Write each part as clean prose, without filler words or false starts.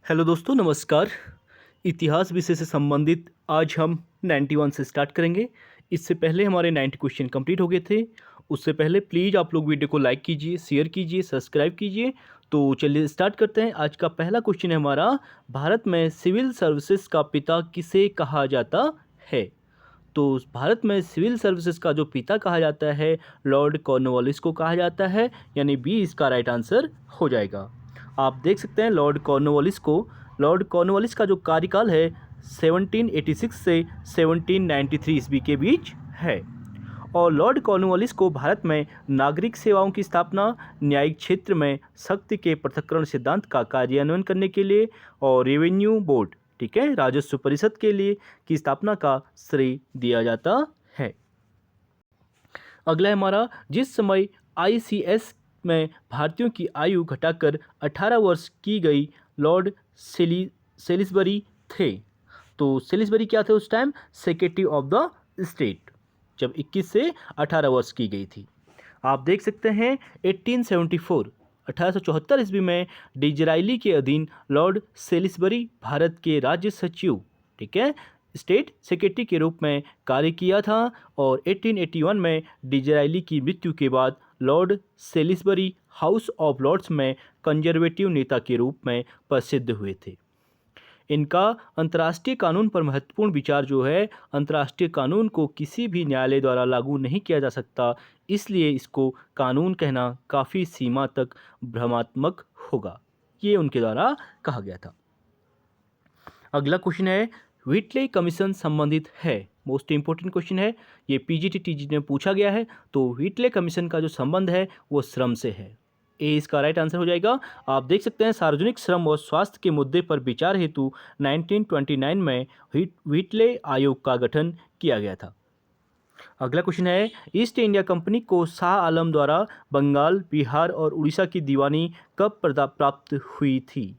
Hello दोस्तों, नमस्कार। इतिहास विषय से संबंधित आज हम 91 से स्टार्ट करेंगे। इससे पहले हमारे 90 क्वेश्चन कंप्लीट हो गए थे। उससे पहले प्लीज़ आप लोग वीडियो को लाइक कीजिए, शेयर कीजिए, सब्सक्राइब कीजिए। तो चलिए स्टार्ट करते हैं। आज का पहला क्वेश्चन है हमारा, भारत में सिविल सर्विसेज का पिता किसे कहा जाता है? तो भारत में सिविल सर्विसेज का जो पिता कहा जाता है, लॉर्ड कॉर्नवालिस को कहा जाता है, यानी बी इसका राइट आंसर हो जाएगा। आप देख सकते हैं लॉर्ड कॉर्नवालिस का जो कार्यकाल है 1786 से 1793 ईस्वी के बीच है। और लॉर्ड कॉर्नवालिस को भारत में नागरिक सेवाओं की स्थापना, न्यायिक क्षेत्र में शक्ति के पृथक्करण सिद्धांत का कार्यान्वयन करने के लिए और रेवेन्यू बोर्ड, ठीक है, राजस्व परिषद के लिए की स्थापना का श्रेय दिया जाता है। अगला है हमारा, जिस समय आईसीएस में भारतीयों की आयु घटाकर 18 वर्ष की गई, लॉर्ड सेलिसबरी थे। तो सेलिसबरी क्या थे उस time? Secretary of the state, जब 21 से 18 वर्ष की गई थी। आप देख सकते हैं 1874 ईस्वी में डिजराइली के अधीन लॉर्ड सेलिसबरी भारत के राज्य सचिव, ठीक है, स्टेट सेक्रेटरी के रूप में कार्य किया था। और 1881 में डिजराइली की मृत्यु के बाद Lord Salisbury House of Lords में कंजर्वेटिव नेता के रूप में प्रसिद्ध हुए थे। इनका अंतर्राष्ट्रीय कानून पर महत्वपूर्ण विचार जो है, अंतर्राष्ट्रीय कानून को किसी भी न्यायालय द्वारा लागू नहीं किया जा सकता, इसलिए इसको कानून कहना काफ़ी सीमा तक भ्रमात्मक होगा, ये उनके द्वारा कहा गया था। अगला क्वेश्चन है, व्हिटले कमीशन संबंधित है। मोस्ट इंपॉर्टेंट क्वेश्चन है, ये पीजीटी टीजी में पूछा गया है। तो व्हिटले कमीशन का जो संबंध है वो श्रम से है। ए इसका राइट आंसर हो जाएगा। आप देख सकते हैं सार्वजनिक श्रम और स्वास्थ्य के मुद्दे पर विचार हेतु 1929 में व्हिटले आयोग का गठन किया गया था। अगला क्वेश्चन है, ईस्ट इंडिया कंपनी को शाह आलम द्वारा बंगाल, बिहार और उड़ीसा की दीवानी कब प्राप्त हुई थी?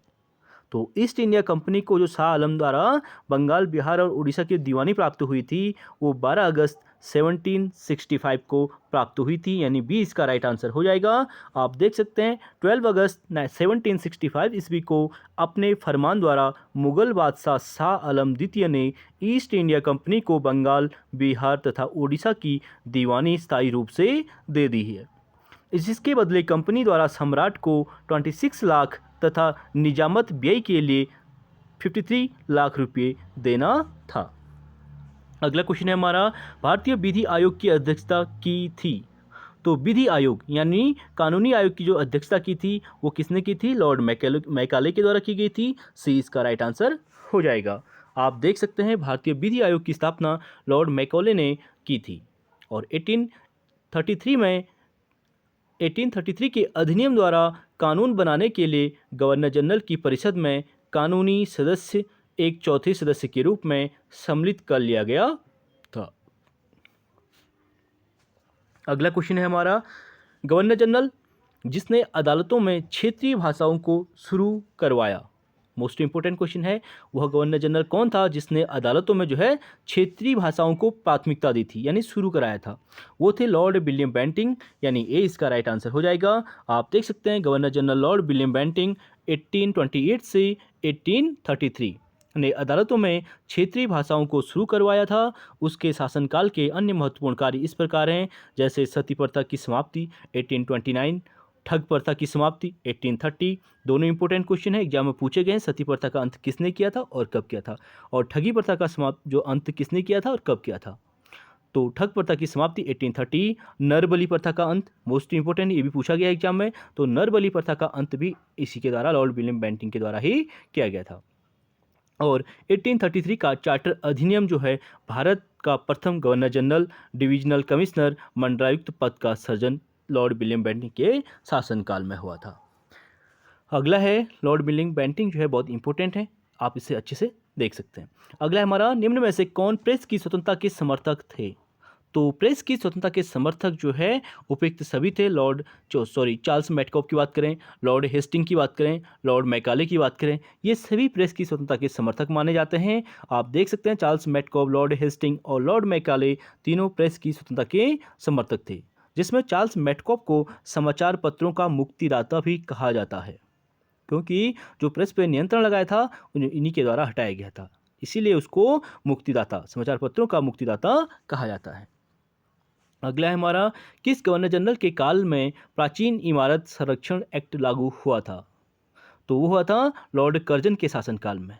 तो ईस्ट इंडिया कंपनी को जो शाह आलम द्वारा बंगाल, बिहार और उड़ीसा की दीवानी प्राप्त हुई थी वो 12 अगस्त 1765 को प्राप्त हुई थी, यानी बी इसका राइट आंसर हो जाएगा। आप देख सकते हैं 12 अगस्त 1765 ईस्वी को अपने फरमान द्वारा मुगल बादशाह शाह आलम द्वितीय ने ईस्ट इंडिया कंपनी को बंगाल, बिहार तथा उड़ीसा की दीवानी स्थायी रूप से दे दी है। इसके बदले कंपनी द्वारा सम्राट को 26 लाख तथा निजामत व्यय के लिए 53 लाख रुपये देना था। अगला क्वेश्चन है हमारा, भारतीय विधि आयोग की अध्यक्षता की थी। तो विधि आयोग यानी कानूनी आयोग की जो अध्यक्षता की थी वो किसने की थी? लॉर्ड मैकाले के द्वारा की गई थी। सी इसका राइट आंसर हो जाएगा। आप देख सकते हैं भारतीय विधि आयोग की स्थापना लॉर्ड मैकाले ने की थी। और 1833 के अधिनियम द्वारा कानून बनाने के लिए गवर्नर जनरल की परिषद में कानूनी सदस्य एक चौथे सदस्य के रूप में सम्मिलित कर लिया गया था। अगला क्वेश्चन है हमारा, गवर्नर जनरल जिसने अदालतों में क्षेत्रीय भाषाओं को शुरू करवाया। मोस्ट इंपोर्टेंट क्वेश्चन है, वह गवर्नर जनरल कौन था जिसने अदालतों में जो है क्षेत्रीय भाषाओं को प्राथमिकता दी थी, यानी शुरू कराया था? वो थे लॉर्ड विलियम बेंटिंग, यानी ए इसका राइट आंसर हो जाएगा। आप देख सकते हैं governor general Lord William Bentinck 1828 से 1833 ने अदालतों में क्षेत्रीय भाषाओं को शुरू करवाया था। उसके शासनकाल के अन्य महत्वपूर्ण कार्य इस प्रकार हैं, जैसे सती प्रथा की समाप्ति 1829, ठग प्रथा की समाप्ति 1830। दोनों इंपॉर्टेंट क्वेश्चन है, एग्जाम में पूछे गए हैं। सती प्रथा का अंत किसने किया था और कब किया था? और ठगी प्रथा का जो अंत किसने किया था और कब किया था? तो ठग प्रथा की समाप्ति 1830। नरबली प्रथा का अंत मोस्ट इंपॉर्टेंट, ये भी पूछा गया एग्जाम में। तो नरबली प्रथा का अंत भी इसी के द्वारा लॉर्ड विलियम बेंटिंग के द्वारा ही किया गया था। और 1833 का चार्टर अधिनियम जो है, भारत का प्रथम गवर्नर जनरल, डिविजनल कमिश्नर, मंडलायुक्त पद का सृजन लॉर्ड विलियम बेंटिंग के शासनकाल में हुआ था। अगला है, लॉर्ड विलियम बेंटिंग जो है बहुत इंपॉर्टेंट है, आप इसे अच्छे से देख सकते हैं। अगला है हमारा, निम्न में से कौन प्रेस की स्वतंत्रता के समर्थक थे? तो प्रेस की स्वतंत्रता के समर्थक जो है उपयुक्त सभी थे। चार्ल्स मेटकॉफ की बात करें, लॉर्ड हेस्टिंग की बात करें, लॉर्ड मैकाले की बात करें, ये सभी प्रेस की स्वतंत्रता के समर्थक माने जाते हैं। आप देख सकते हैं चार्ल्स मेटकॉफ, लॉर्ड हेस्टिंग और लॉर्ड मैकाले तीनों प्रेस की स्वतंत्रता के समर्थक थे, जिसमें चार्ल्स मेटकॉफ को समाचार पत्रों का मुक्तिदाता भी कहा जाता है। क्योंकि जो प्रेस पे नियंत्रण लगाया था इन्हीं के द्वारा हटाया गया था, इसीलिए उसको मुक्तिदाता, समाचार पत्रों का मुक्तिदाता कहा जाता है। अगला है हमारा, किस गवर्नर जनरल के काल में प्राचीन इमारत संरक्षण एक्ट लागू हुआ था? तो वो हुआ था लॉर्ड कर्जन के शासनकाल में।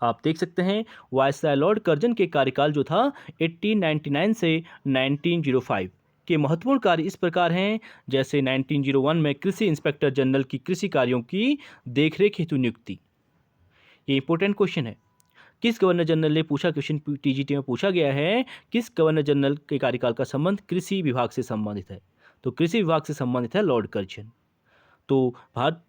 आप देख सकते हैं वायसराय लॉर्ड कर्जन के कार्यकाल जो था 1899 से 1905 के महत्वपूर्ण कार्य इस प्रकार हैं, जैसे 1901 में कृषि इंस्पेक्टर जनरल की कृषि कार्यों की देखरेख हेतु नियुक्ति। ये इंपॉर्टेंट क्वेश्चन है। किस गवर्नर जनरल ने पूछा, क्वेश्चन टीजीटी में पूछा गया है, किस गवर्नर जनरल के कार्यकाल का संबंध कृषि विभाग से संबंधित है? तो कृषि विभाग से संबंधित है लॉर्ड कर्जन। तो भारत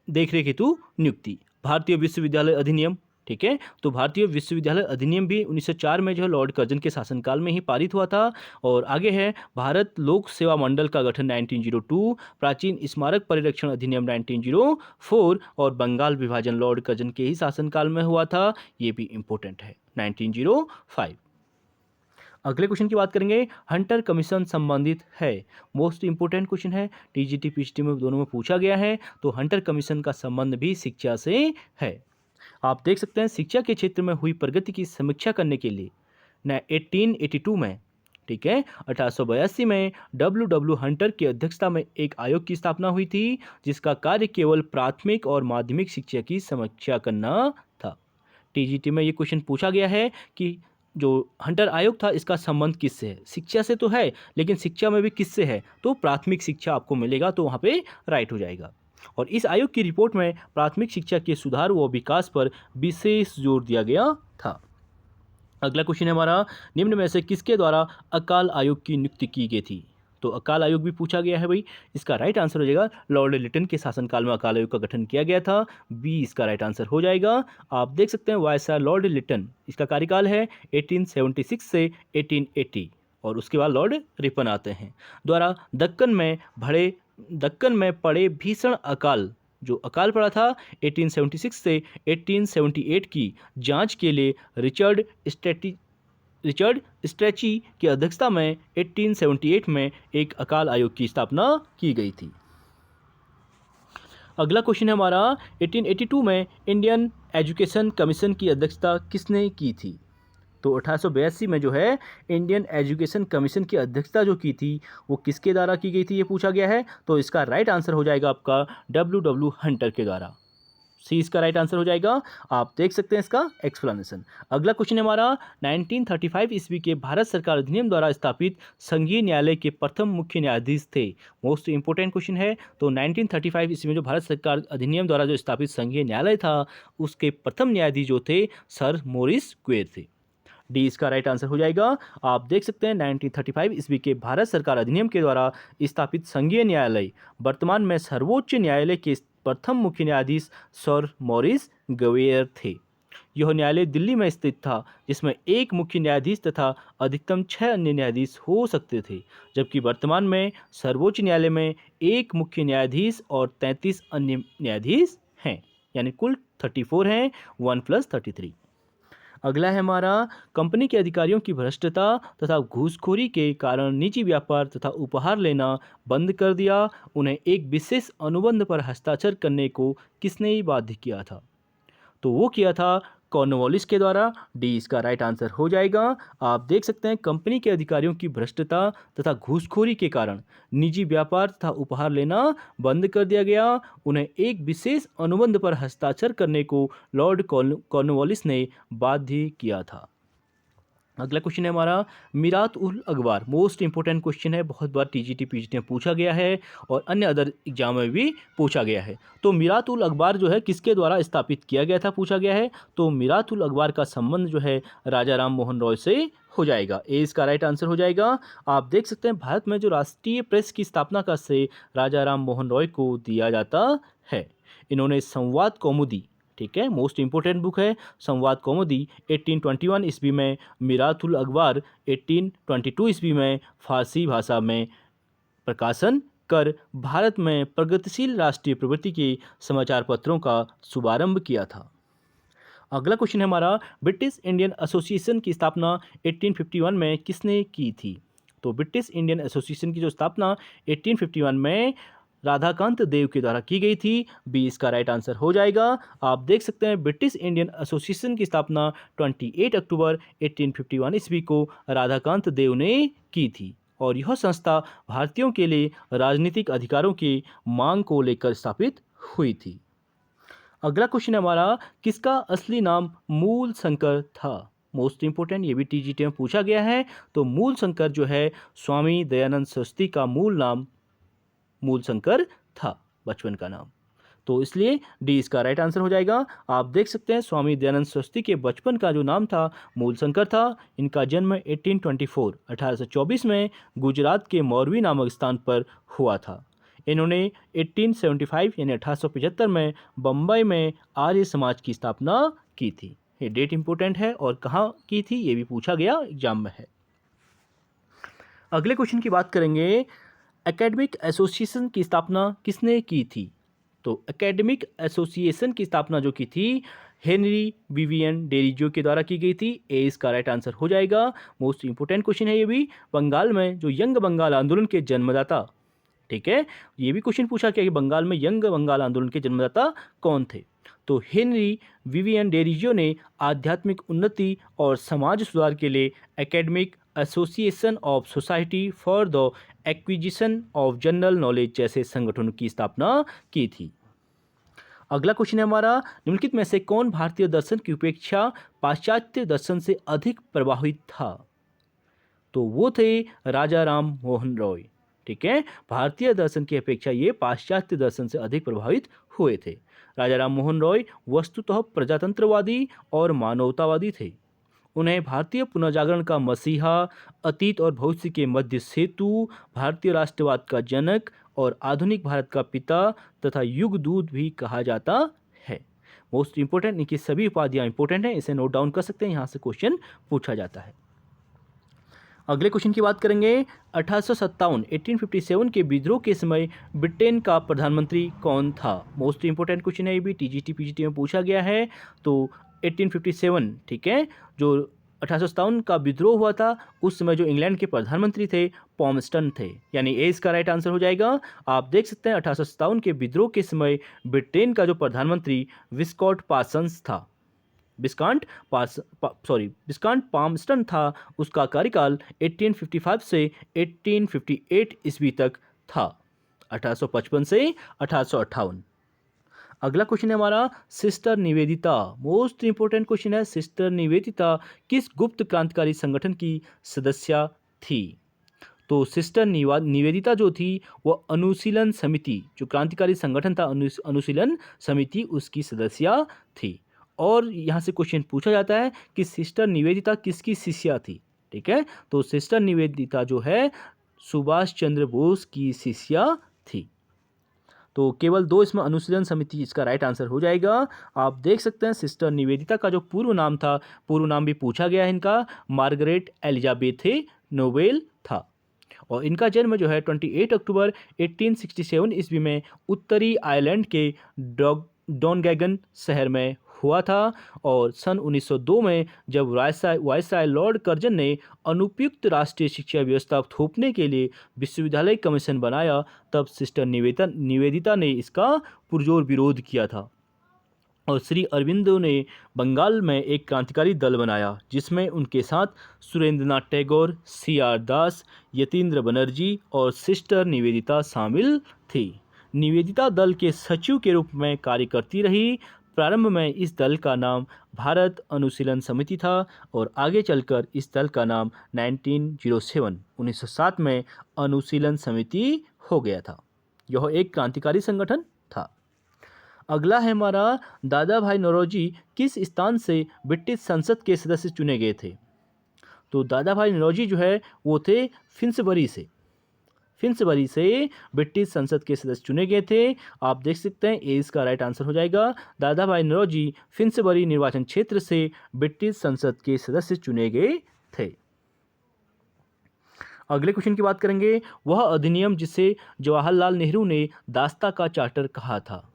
देखरेख हेतु नियुक्ति। भारतीय विश्वविद्यालय अधिनियम, ठीक है, तो भारतीय विश्वविद्यालय अधिनियम भी 1904 में जो है लॉर्ड कर्जन के शासनकाल में ही पारित हुआ था। और आगे है भारत लोक सेवा मंडल का गठन 1902, प्राचीन स्मारक परिरक्षण अधिनियम 1904 और बंगाल विभाजन लॉर्ड कर्जन के ही शासनकाल में हुआ था। ये भी इंपॉर्टेंट है 1905। अगले क्वेश्चन की बात करेंगे, हंटर कमीशन संबंधित है। मोस्ट इंपोर्टेंट क्वेश्चन है, टीजीटी पीजीटी में दोनों में पूछा गया है। तो हंटर कमीशन का संबंध भी शिक्षा से है। आप देख सकते हैं शिक्षा के क्षेत्र में हुई प्रगति की समीक्षा करने के लिए 1882 में, ठीक है, 1882 में डब्ल्यू हंटर की अध्यक्षता में एक आयोग की स्थापना हुई थी, जिसका कार्य केवल प्राथमिक और माध्यमिक शिक्षा की समीक्षा करना था। टीजीटी में ये क्वेश्चन पूछा गया है कि जो हंटर आयोग था इसका संबंध किससे है? शिक्षा से तो है, लेकिन शिक्षा में भी किससे है? तो प्राथमिक शिक्षा आपको मिलेगा, तो वहाँ पे राइट हो जाएगा। और इस आयोग की रिपोर्ट में प्राथमिक शिक्षा के सुधार व विकास पर विशेष जोर दिया गया था। अगला क्वेश्चन है हमारा, निम्न में से किसके द्वारा अकाल आयोग की नियुक्ति की गई थी? तो अकाल आयोग भी पूछा गया है भाई। इसका राइट आंसर हो जाएगा लॉर्ड लिटन के शासनकाल में अकाल आयोग का गठन किया गया था। बी इसका राइट आंसर हो जाएगा। आप देख सकते हैं वायसराय लॉर्ड लिटन, इसका कार्यकाल है 1876 से 1880 और उसके बाद लॉर्ड रिपन आते हैं, द्वारा दक्कन में पड़े भीषण अकाल, जो अकाल पड़ा था 1876 से 1878 की जांच के लिए रिचर्ड स्ट्रेची की अध्यक्षता में 1878 में एक अकाल आयोग की स्थापना की गई थी। अगला क्वेश्चन है हमारा, 1882 में इंडियन एजुकेशन कमीशन की अध्यक्षता किसने की थी? तो 1882 में जो है इंडियन एजुकेशन कमीशन की अध्यक्षता जो की थी वो किसके द्वारा की गई थी, ये पूछा गया है। तो इसका राइट आंसर हो जाएगा आपका डब्ल्यू हंटर के द्वारा। सी इसका राइट आंसर हो जाएगा। आप देख सकते हैं इसका एक्सप्लेनेशन। अगला क्वेश्चन है हमारा, 1935 ईस्वी के भारत सरकार अधिनियम द्वारा स्थापित संघीय न्यायालय के प्रथम मुख्य न्यायाधीश थे। मोस्ट इंपोर्टेंट क्वेश्चन है। तो 1935 ईस्वी में जो भारत सरकार अधिनियम द्वारा जो स्थापित संघीय न्यायालय था उसके प्रथम न्यायाधीश जो थे सर मोरिस क्वेर थे। डी इसका राइट आंसर हो जाएगा। आप देख सकते हैं 1935 ईस्वी के भारत सरकार अधिनियम के द्वारा स्थापित संघीय न्यायालय वर्तमान में सर्वोच्च न्यायालय के प्रथम मुख्य न्यायाधीश सर मॉरिस ग्वेयर थे। यह न्यायालय दिल्ली में स्थित था, जिसमें एक मुख्य न्यायाधीश तथा अधिकतम 6 अन्य न्यायाधीश हो सकते थे, जबकि वर्तमान में सर्वोच्च न्यायालय में एक मुख्य न्यायाधीश और 33 अन्य न्यायाधीश हैं, यानी कुल 34 हैं, 1 + 33। अगला है हमारा, कंपनी के अधिकारियों की भ्रष्टता तथा घूसखोरी के कारण निजी व्यापार तथा उपहार लेना बंद कर दिया। उन्हें एक विशेष अनुबंध पर हस्ताक्षर करने को किसने बाध्य किया था? तो वो किया था कॉर्नवालिस के द्वारा। डी इसका राइट आंसर हो जाएगा। आप देख सकते हैं कंपनी के अधिकारियों की भ्रष्टता तथा घूसखोरी के कारण निजी व्यापार तथा उपहार लेना बंद कर दिया गया। उन्हें एक विशेष अनुबंध पर हस्ताक्षर करने को लॉर्ड कॉर्नवालिस ने बाध्य किया था। अगला क्वेश्चन है हमारा, मीरात उल अखबार। मोस्ट इंपोर्टेंट क्वेश्चन है, बहुत बार टीजीटी पीजीटी में पूछा गया है और अन्य अदर एग्जाम में भी पूछा गया है। तो मीरात उल अखबार जो है किसके द्वारा स्थापित किया गया था, पूछा गया है। तो मीरात उल अखबार का संबंध जो है राजा राम मोहन रॉय से हो जाएगा। ए इसका राइट आंसर हो जाएगा। आप देख सकते हैं भारत में जो राष्ट्रीय प्रेस की स्थापना का श्रेय राजा राम मोहन रॉय को दिया जाता है। इन्होंने संवाद कौमुदी, ठीक है, मोस्ट इंपोर्टेंट बुक है संवाद कौमुदी, 1821 ईस्वी में, मीरात उल अखबार 1822 ईस्वी में फारसी भाषा में प्रकाशन कर भारत में प्रगतिशील राष्ट्रीय प्रवृत्ति के समाचार पत्रों का शुभारंभ किया था। अगला क्वेश्चन है हमारा, ब्रिटिश इंडियन एसोसिएशन की स्थापना 1851 में किसने की थी? तो ब्रिटिश इंडियन एसोसिएशन की जो स्थापना 1851 में राधाकांत देव के द्वारा की गई थी। बी इसका राइट आंसर हो जाएगा। आप देख सकते हैं ब्रिटिश इंडियन एसोसिएशन की स्थापना 28 अक्टूबर 1851 ईस्वी को राधाकांत देव ने की थी और यह संस्था भारतीयों के लिए राजनीतिक अधिकारों की मांग को लेकर स्थापित हुई थी। अगला क्वेश्चन हमारा, किसका असली नाम मूल शंकर था? मोस्ट इंपोर्टेंट, ये भी टीजीटी में पूछा गया है। तो मूल शंकर जो है स्वामी दयानंद सरस्वती का मूल नाम मूल शंकर था, बचपन का नाम। तो इसलिए डी इसका राइट आंसर हो जाएगा। आप देख सकते हैं स्वामी दयानंद सरस्वती के बचपन का जो नाम था मूल शंकर था। इनका जन्म 1824 में गुजरात के मोरवी नामक स्थान पर हुआ था। इन्होंने 1875 यानी 1875 में बम्बई में आर्य समाज की स्थापना की थी। ये डेट इंपॉर्टेंट है और कहाँ की थी ये भी पूछा गया एग्जाम में है। अगले क्वेश्चन की बात करेंगे, एकेडमिक एसोसिएशन की स्थापना किसने की थी? तो एकेडमिक एसोसिएशन की स्थापना जो की थी हेनरी विवियन डेरिजियो के द्वारा की गई थी। ए इसका राइट आंसर हो जाएगा। मोस्ट इंपोर्टेंट क्वेश्चन है ये भी। बंगाल में जो यंग बंगाल आंदोलन के जन्मदाता, ठीक है, ये भी क्वेश्चन पूछा गया कि बंगाल में यंग बंगाल आंदोलन के जन्मदाता कौन थे? तो हेनरी विवियन डेरिजियो ने आध्यात्मिक उन्नति और समाज सुधार के लिए academic association of society for the acquisition of general knowledge जैसे संगठनों की स्थापना की थी। अगला क्वेश्चन है हमारा, निम्नलिखित में से कौन भारतीय दर्शन की उपेक्षा पाश्चात्य दर्शन से अधिक प्रभावित था? तो वो थे राजा राम मोहन रॉय। ठीक है, भारतीय दर्शन की अपेक्षा ये पाश्चात्य दर्शन से अधिक प्रभावित हुए थे। राजा राम मोहन रॉय वस्तुतः प्रजातंत्रवादी और मानवतावादी थे। उन्हें भारतीय पुनर्जागरण का मसीहा, अतीत और भविष्य के मध्य सेतु, भारतीय राष्ट्रवाद का जनक और आधुनिक भारत का पिता तथा युगदूत भी कहा जाता है। मोस्ट इंपोर्टेंट, इनकी सभी उपाधियां इंपोर्टेंट हैं, इसे नोट डाउन कर सकते हैं, यहाँ से क्वेश्चन पूछा जाता है। अगले क्वेश्चन की बात करेंगे, 1857 के विद्रोह के समय ब्रिटेन का प्रधानमंत्री कौन था? मोस्ट इंपोर्टेंट क्वेश्चन है, ये भी टीजीटी पीजीटी में पूछा गया है। तो 1857, ठीक है, जो 1857 का विद्रोह हुआ था उस समय जो इंग्लैंड के प्रधानमंत्री थे पॉम्स्टन थे, यानी ए इसका राइट आंसर हो जाएगा। आप देख सकते हैं 1857 के विद्रोह के समय ब्रिटेन का जो प्रधानमंत्री विस्कॉट पार्सन्स था, विस्कांट पाम्स्टन था। उसका कार्यकाल 1855 से 1858 ईस्वी तक था, 1855 से 1858। अगला क्वेश्चन है हमारा, sister Nivedita. Most important question है, सिस्टर निवेदिता किस गुप्त क्रांतिकारी संगठन की सदस्य थी? तो सिस्टर निवेदिता जो थी वो अनुशीलन समिति, जो क्रांतिकारी संगठन था अनुशीलन समिति, उसकी सदस्य थी। और यहाँ से क्वेश्चन पूछा जाता है कि सिस्टर निवेदिता किसकी शिष्या थी? ठीक है, तो सिस्टर निवेदिता जो है सुभाष चंद्र बोस की शिष्या थी। तो केवल 2 इसमें अनुशीलन समिति इसका राइट आंसर हो जाएगा। आप देख सकते हैं सिस्टर निवेदिता का जो पूर्व नाम था, पूर्व नाम भी पूछा गया है इनका, मार्गरेट एलिजाबेथे नोबेल था। और इनका जन्म जो है 28 अक्टूबर 1867 ईस्वी में उत्तरी आयरलैंड के डॉनगैगन शहर में हुआ था। और सन 1902 में जब वायसराय लॉर्ड कर्जन ने अनुपयुक्त राष्ट्रीय शिक्षा व्यवस्था थोपने के लिए विश्वविद्यालय कमीशन बनाया, तब सिस्टर निवेदिता ने इसका पुरजोर विरोध किया था। और श्री अरविंदो ने बंगाल में एक क्रांतिकारी दल बनाया जिसमें उनके साथ सुरेंद्रनाथ टैगोर, CR दास, यतीन्द्र बनर्जी और सिस्टर निवेदिता शामिल थी। निवेदिता दल के सचिव के रूप में कार्य करती रही। प्रारंभ में इस दल का नाम भारत अनुशीलन समिति था और आगे चलकर इस दल का नाम 1907 में अनुशीलन समिति हो गया था। यह एक क्रांतिकारी संगठन था। अगला है हमारा, दादा भाई नौरोजी किस स्थान से ब्रिटिश संसद के सदस्य चुने गए थे? तो दादा भाई नौरोजी जो है वो थे फिन्सबरी से ब्रिटिश संसद के सदस्य चुने गए थे। आप देख सकते हैं ए इसका राइट आंसर हो जाएगा। दादा भाई नौरोजी फिन्सबरी निर्वाचन क्षेत्र से ब्रिटिश संसद के सदस्य चुने गए थे। अगले क्वेश्चन की बात करेंगे, वह अधिनियम जिसे जवाहरलाल नेहरू ने दास्ता का चार्टर कहा था।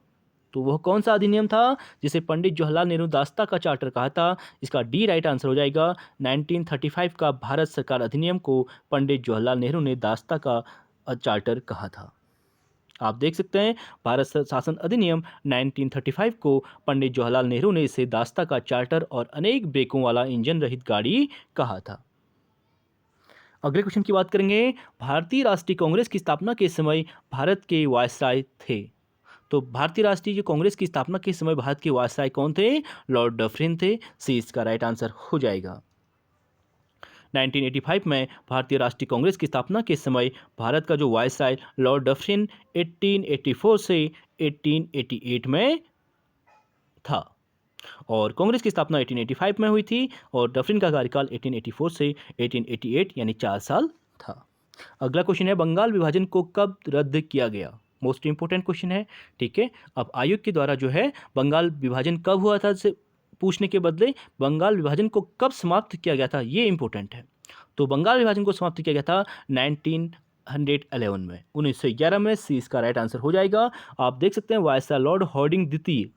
तो वह कौन सा अधिनियम था जिसे पंडित जवाहरलाल नेहरू दास्ता का चार्टर कहा था? इसका डी राइट आंसर हो जाएगा। 1935 का भारत सरकार अधिनियम को पंडित जवाहरलाल नेहरू ने दास्ता का चार्टर कहा था। आप देख सकते हैं भारत शासन अधिनियम 1935 को पंडित जवाहरलाल नेहरू ने इसे दास्ता का चार्टर और अनेक ब्रेकों वाला इंजन रहित गाड़ी कहा था। अगले क्वेश्चन की बात करेंगे, भारतीय राष्ट्रीय कांग्रेस की स्थापना के समय भारत के वायसराय थे। तो भारतीय राष्ट्रीय जो कांग्रेस की स्थापना के समय भारत के वायसराय कौन थे? लॉर्ड डफरिन थे। सी इसका राइट आंसर हो जाएगा। 1985 में भारतीय राष्ट्रीय कांग्रेस की स्थापना के समय भारत का जो वायसराय लॉर्ड डफरिन 1884 से 1888 में था और कांग्रेस की स्थापना 1885 में हुई थी और डफरिन का कार्यकाल 1884 से 1888 यानी 4 साल था। अगला क्वेश्चन है, बंगाल विभाजन को कब रद्द किया गया? मोस्ट इंपोर्टेंट क्वेश्चन है, ठीक है। अब आयोग के द्वारा जो है बंगाल विभाजन कब हुआ था से पूछने के बदले बंगाल विभाजन को कब समाप्त किया गया था, ये इंपॉर्टेंट है। तो बंगाल विभाजन को समाप्त किया गया था 1911 में, 1911 में। सी इसका राइट आंसर हो जाएगा। आप देख सकते हैं वायसराय लॉर्ड हार्डिंग द्वितीय,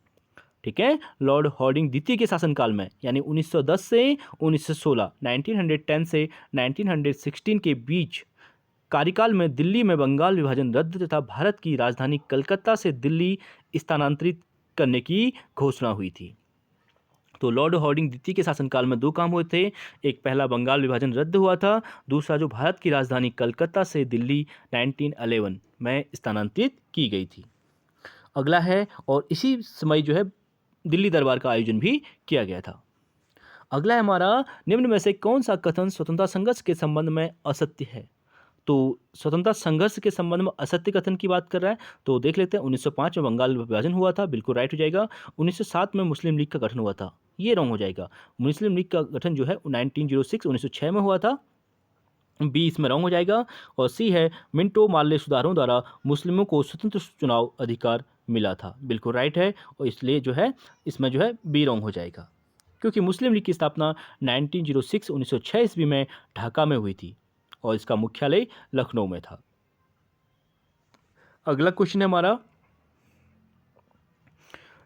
ठीक है, लॉर्ड हार्डिंग द्वितीय के शासनकाल में यानी 1910 से 1916, 1910 से 1916 के बीच कार्यकाल में दिल्ली में बंगाल विभाजन रद्द तथा भारत की राजधानी कलकत्ता से दिल्ली स्थानांतरित करने की घोषणा हुई थी। तो लॉर्ड हार्डिंग द्वितीय के शासनकाल में दो काम हुए थे, एक पहला बंगाल विभाजन रद्द हुआ था, दूसरा जो भारत की राजधानी कलकत्ता से दिल्ली 1911 में स्थानांतरित की गई थी। अगला है, और इसी समय जो है दिल्ली दरबार का आयोजन भी किया गया था। अगला है हमारा, निम्न में से कौन सा कथन स्वतंत्रता संघर्ष के संबंध में असत्य है? तो स्वतंत्रता संघर्ष के संबंध में असत्य कथन की बात कर रहा है, तो देख लेते हैं। 1905 में बंगाल विभाजन हुआ था, बिल्कुल राइट हो जाएगा। 1907 में मुस्लिम लीग का गठन हुआ था, ये रॉन्ग हो जाएगा। मुस्लिम लीग का गठन जो है 1906 में हुआ था, बी इसमें रॉन्ग हो जाएगा। और सी है, मिंटो मार्ले सुधारों द्वारा मुस्लिमों को स्वतंत्र चुनाव अधिकार मिला था, बिल्कुल राइट है। और इसलिए जो है इसमें जो है बी रॉन्ग हो जाएगा, क्योंकि मुस्लिम लीग की स्थापना 1906 ईस्वी में ढाका में हुई थी और इसका मुख्यालय लखनऊ में था। अगला क्वेश्चन है हमारा,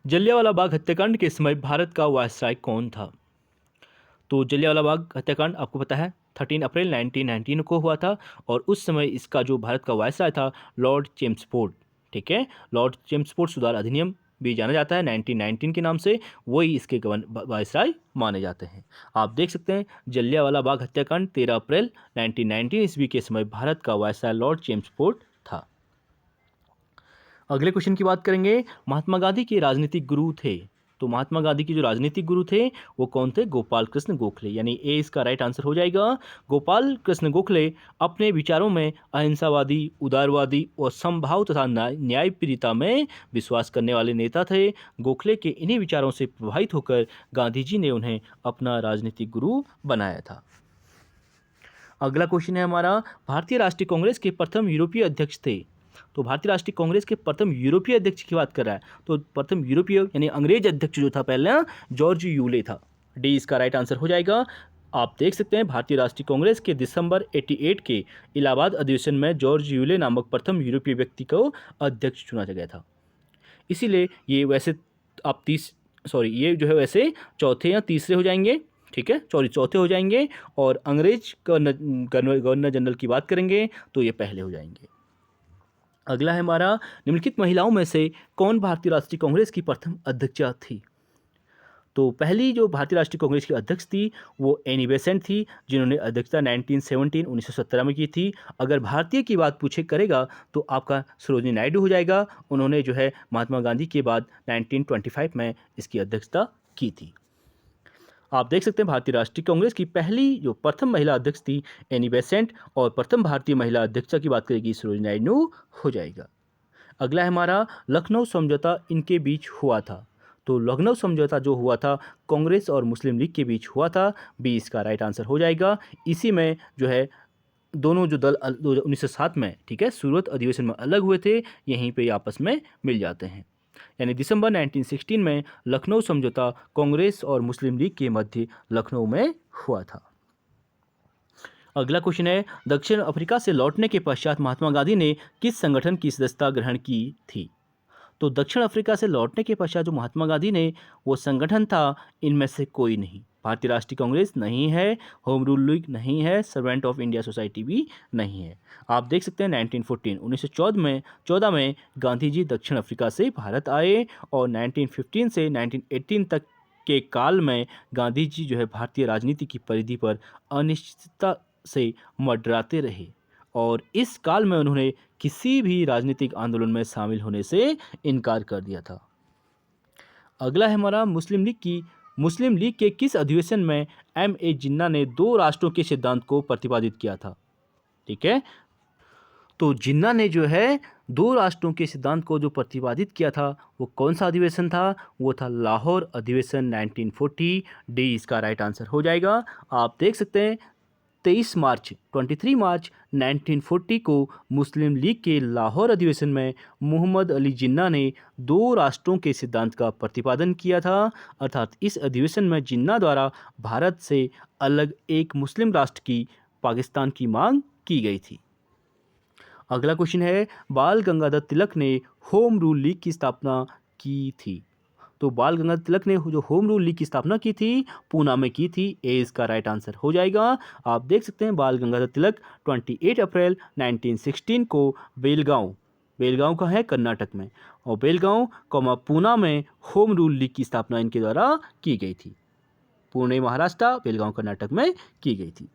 जलियांवाला बाग हत्याकांड के समय भारत का वायसराय कौन था? तो जलियांवाला बाग हत्याकांड आपको पता है 13 अप्रैल 1919 को हुआ था और उस समय इसका जो भारत का वायसराय था लॉर्ड चेम्सफोर्ड, ठीक है। लॉर्ड चेम्सफोर्ड सुधार अधिनियम भी जाना जाता है 1919 के नाम से, वही इसके वायसराय माने जाते हैं। आप देख सकते हैं जलियांवाला बाग हत्याकांड 13 अप्रैल 1919 ईस्वी के समय भारत का वायसराय लॉर्ड चेम्सफोर्ड था। अगले क्वेश्चन की बात करेंगे, महात्मा गांधी के राजनीतिक गुरु थे। तो महात्मा गांधी के जो राजनीतिक गुरु थे वो कौन थे? गोपाल कृष्ण गोखले, यानी ए इसका राइट आंसर हो जाएगा। गोपाल कृष्ण गोखले अपने विचारों में अहिंसावादी, उदारवादी और समभाव तथा न्यायप्रियता में विश्वास करने वाले नेता थे। गोखले के इन्हीं विचारों से प्रभावित होकर गांधी जी ने उन्हें अपना राजनीतिक गुरु बनाया था। अगला क्वेश्चन है हमारा, भारतीय राष्ट्रीय कांग्रेस के प्रथम यूरोपीय अध्यक्ष थे। तो भारतीय राष्ट्रीय कांग्रेस के प्रथम यूरोपीय अध्यक्ष की बात कर रहा है, तो प्रथम यूरोपीय यानी अंग्रेज अध्यक्ष जो था पहले जॉर्ज यूले था, डी इसका राइट आंसर हो जाएगा। आप देख सकते हैं भारतीय राष्ट्रीय कांग्रेस के दिसंबर 88 के इलाहाबाद अधिवेशन में जॉर्ज यूले नामक प्रथम यूरोपीय व्यक्ति को अध्यक्ष चुना गया था। इसीलिए ये वैसे आप ये जो है वैसे चौथे या तीसरे हो जाएंगे, ठीक है, चौथे हो जाएंगे। और अंग्रेज गवर्नर जनरल की बात करेंगे तो ये पहले हो जाएंगे। अगला है हमारा, निम्नलिखित महिलाओं में से कौन भारतीय राष्ट्रीय कांग्रेस की प्रथम अध्यक्षा थी? तो पहली जो भारतीय राष्ट्रीय कांग्रेस की अध्यक्ष थी वो एनी बेसेंट थी, जिन्होंने अध्यक्षता 1917 में की थी। अगर भारतीय की बात पूछे करेगा तो आपका सरोजिनी नायडू हो जाएगा, उन्होंने जो है महात्मा गांधी के बाद 1925 में इसकी अध्यक्षता की थी। आप देख सकते हैं भारतीय राष्ट्रीय कांग्रेस की पहली जो प्रथम महिला अध्यक्ष थी एनी बेसेंट, और प्रथम भारतीय महिला अध्यक्षा की बात करेगी सरोजिनी नायडू हो जाएगा। अगला है हमारा, लखनऊ समझौता इनके बीच हुआ था। तो लखनऊ समझौता जो हुआ था कांग्रेस और मुस्लिम लीग के बीच हुआ था, बी इसका राइट आंसर हो जाएगा। इसी में जो है दोनों जो दल 1907 में, ठीक है, सूरत अधिवेशन में अलग हुए थे, यहीं पे आपस में मिल जाते हैं। यानी दिसंबर 1916 में लखनऊ समझौता कांग्रेस और मुस्लिम लीग के मध्य लखनऊ में हुआ था। अगला क्वेश्चन है, दक्षिण अफ्रीका से लौटने के पश्चात महात्मा गांधी ने किस संगठन की सदस्यता ग्रहण की थी? तो दक्षिण अफ्रीका से लौटने के पश्चात जो महात्मा गांधी ने वो संगठन था इनमें से कोई नहीं, भारतीय राष्ट्रीय कांग्रेस नहीं है, होम रूल लीग नहीं है, सर्वेंट ऑफ इंडिया सोसाइटी भी नहीं है। आप देख सकते हैं 1914 में गांधी जी दक्षिण अफ्रीका से भारत आए और 1915 से 1918 तक के काल में गांधी जी जो है भारतीय राजनीति की परिधि पर अनिश्चितता से मंडराते रहे और इस काल में उन्होंने किसी भी राजनीतिक आंदोलन में शामिल होने से इनकार कर दिया था। अगला है हमारा मुस्लिम लीग के किस अधिवेशन में M.A. जिन्ना ने 2 राष्ट्रों के सिद्धांत को प्रतिपादित किया था। ठीक है, तो जिन्ना ने जो है 2 राष्ट्रों के सिद्धांत को जो प्रतिपादित किया था वो कौन सा अधिवेशन था, वो था लाहौर अधिवेशन 1940। डी इसका राइट आंसर हो जाएगा। आप देख सकते हैं 23 मार्च 1940 को मुस्लिम लीग के लाहौर अधिवेशन में मोहम्मद अली जिन्ना ने 2 राष्ट्रों के सिद्धांत का प्रतिपादन किया था। अर्थात इस अधिवेशन में जिन्ना द्वारा भारत से अलग एक मुस्लिम राष्ट्र की पाकिस्तान की मांग की गई थी। अगला क्वेश्चन है, बाल गंगाधर तिलक ने होम रूल लीग की स्थापना की थी। तो बाल गंगाधर तिलक ने जो होम रूल लीग की स्थापना की थी पूना में की थी। ए इसका राइट आंसर हो जाएगा। आप देख सकते हैं बाल गंगाधर तिलक 28 अप्रैल 1916 को बेलगांव का है कर्नाटक में, और बेलगांव पूना में होम रूल लीग की स्थापना इनके द्वारा की गई थी। पुणे महाराष्ट्र, बेलगांव कर्नाटक में की गई थी।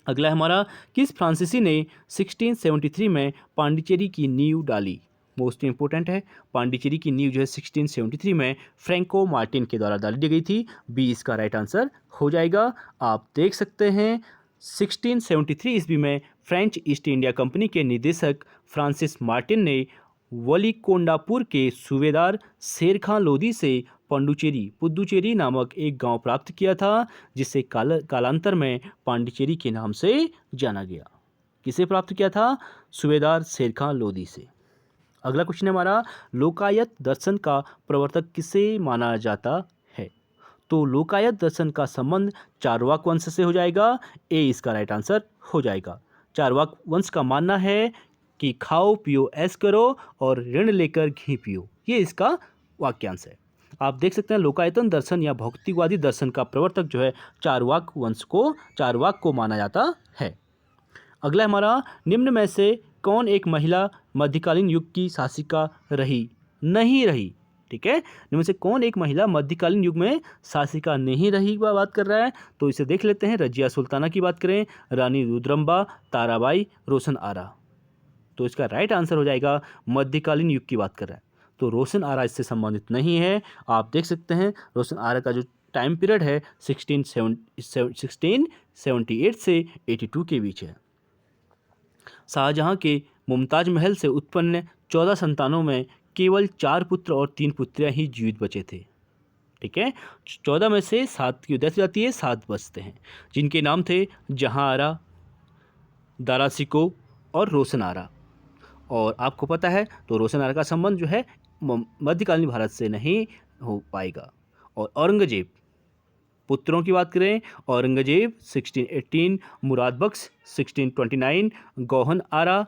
अगला हमारा, किस फ्रांसीसी ने 1673 में पांडिचेरी की नींव डाली। मोस्ट इंपोर्टेंट है, पांडिचेरी की नींव जो है 1673 में फ्रैंको मार्टिन के द्वारा डाली गई थी। बी इसका राइट आंसर हो जाएगा। आप देख सकते हैं 1673 ईस्वी में फ्रेंच ईस्ट इंडिया कंपनी के निदेशक फ्रांसिस मार्टिन ने वलीकोंडापुर के सूबेदार शेरखान लोधी से पुदुचेरी नामक एक गांव प्राप्त किया था, जिसे कालांतर में पांडिचेरी के नाम से जाना गया। किसे प्राप्त किया था? सूबेदार शेरखान लोधी से। अगला क्वेश्चन है हमारा, लोकायत दर्शन का प्रवर्तक किसे माना जाता है। तो लोकायत दर्शन का संबंध चारवाक वंश से हो जाएगा। ए इसका राइट आंसर हो जाएगा। चारवाक वंश का मानना है कि खाओ पियो ऐश करो और ऋण लेकर घी पियो, ये इसका वाक्यांश है। आप देख सकते हैं लोकायतन दर्शन या भौतिकवादी दर्शन का प्रवर्तक जो है चारवाक को माना जाता है। अगला हमारा, निम्न में से कौन एक महिला मध्यकालीन युग की शासिका नहीं रही। ठीक है, इनमें से कौन एक महिला मध्यकालीन युग में शासिका नहीं रही बात कर रहा है, तो इसे देख लेते हैं। रजिया सुल्ताना की बात करें, रानी रुद्रम्बा, ताराबाई, रोशन आरा। तो इसका राइट आंसर हो जाएगा मध्यकालीन युग की बात कर रहा है, तो रोशन आरा इससे संबंधित नहीं है। आप देख सकते हैं रोशन आरा का जो टाइम पीरियड है 1678 से 82 के बीच है। शाहजहां के मुमताज महल से उत्पन्न 14 संतानों में केवल 4 पुत्र और 3 पुत्रियां ही जीवित बचे थे। ठीक है, 14 में से 7 की डेथ जाती है, 7 बचते हैं, जिनके नाम थे जहां आरा, दारा सिको और रोशन आरा। और आपको पता है तो रोशन आरा का संबंध जो है मध्यकालीन भारत से नहीं हो पाएगा। और औरंगजेब, पुत्रों की बात करें, औरंगजेब 1618, मुराद बख्श 1629, गौहन आरा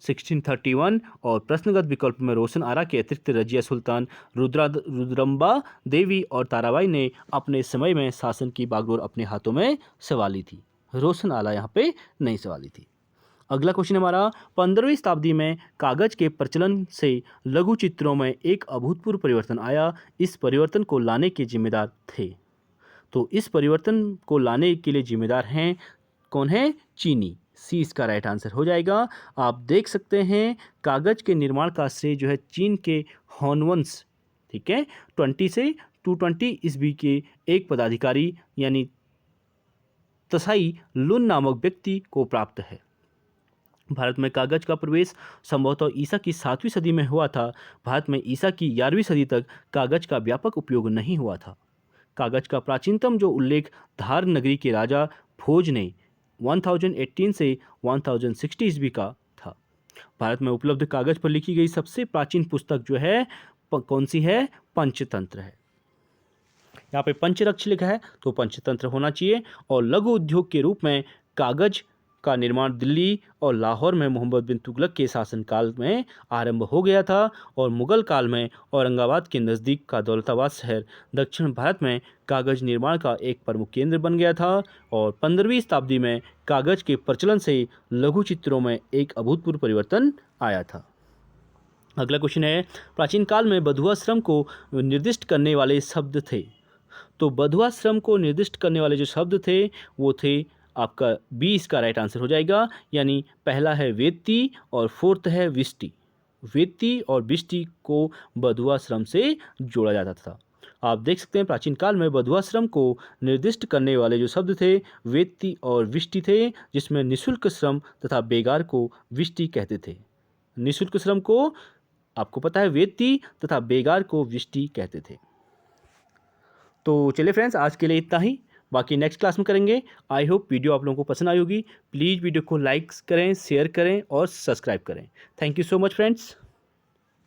1631 और प्रश्नगत विकल्प में रोशन आरा के अतिरिक्त रजिया सुल्तान, रुद्रम्बा देवी और ताराबाई ने अपने समय में शासन की बागडोर अपने हाथों में संभाली थी। रोशन आरा यहाँ पे नहीं संभाली थी। अगला क्वेश्चन हमारा, 15वीं शताब्दी में कागज के प्रचलन से लघु चित्रों में एक अभूतपूर्व परिवर्तन आया। इस परिवर्तन को लाने के जिम्मेदार थे। तो इस परिवर्तन को लाने के लिए जिम्मेदार हैं कौन है? चीनी। सी इसका राइट आंसर हो जाएगा। आप देख सकते हैं कागज के निर्माण का श्रेय जो है चीन के हॉनवंश, ठीक है, 20 से 220 ईस्वी के एक पदाधिकारी यानी तसाई लुन नामक व्यक्ति को प्राप्त है। भारत में कागज का प्रवेश संभवतः ईसा की 7वीं सदी में हुआ था। भारत में ईसा की 11वीं सदी तक कागज का व्यापक उपयोग नहीं हुआ था। कागज का प्राचीनतम जो उल्लेख धार नगरी के राजा भोज ने 1018 से 1060 ईस्वी का था। भारत में उपलब्ध कागज पर लिखी गई सबसे प्राचीन पुस्तक जो है कौन सी है? पंचतंत्र है। यहाँ पे पंचरक्ष लिखा है तो पंचतंत्र होना चाहिए। और लघु उद्योग के रूप में कागज का निर्माण दिल्ली और लाहौर में मोहम्मद बिन तुगलक के शासनकाल में आरंभ हो गया था और मुगल काल में औरंगाबाद के नज़दीक का दौलताबाद शहर दक्षिण भारत में कागज निर्माण का एक प्रमुख केंद्र बन गया था और 15वीं शताब्दी में कागज के प्रचलन से लघु चित्रों में एक अभूतपूर्व परिवर्तन आया था। अगला क्वेश्चन है, प्राचीन काल में बधुआ श्रम को निर्दिष्ट करने वाले शब्द थे। तो बधुआ श्रम को निर्दिष्ट करने वाले जो शब्द थे वो थे, आपका बी इसका राइट आंसर हो जाएगा, यानी पहला है वेत्ती और फोर्थ है विष्टि। वेत्ती और विष्टि को बधुआ श्रम से जोड़ा जाता था। आप देख सकते हैं प्राचीन काल में बधुआ श्रम को निर्दिष्ट करने वाले जो शब्द थे वेत्ती और विष्टि थे, जिसमें निःशुल्क श्रम तथा बेगार को विष्टि कहते थे। निःशुल्क श्रम को आपको पता है वेत्ती तथा बेगार को विष्टि कहते थे। तो चलिए फ्रेंड्स, आज के लिए इतना ही, बाकी नेक्स्ट क्लास में करेंगे। आई होप वीडियो आप लोगों को पसंद आई होगी। प्लीज़ वीडियो को लाइक करें, शेयर करें और सब्सक्राइब करें। Thank you so much friends.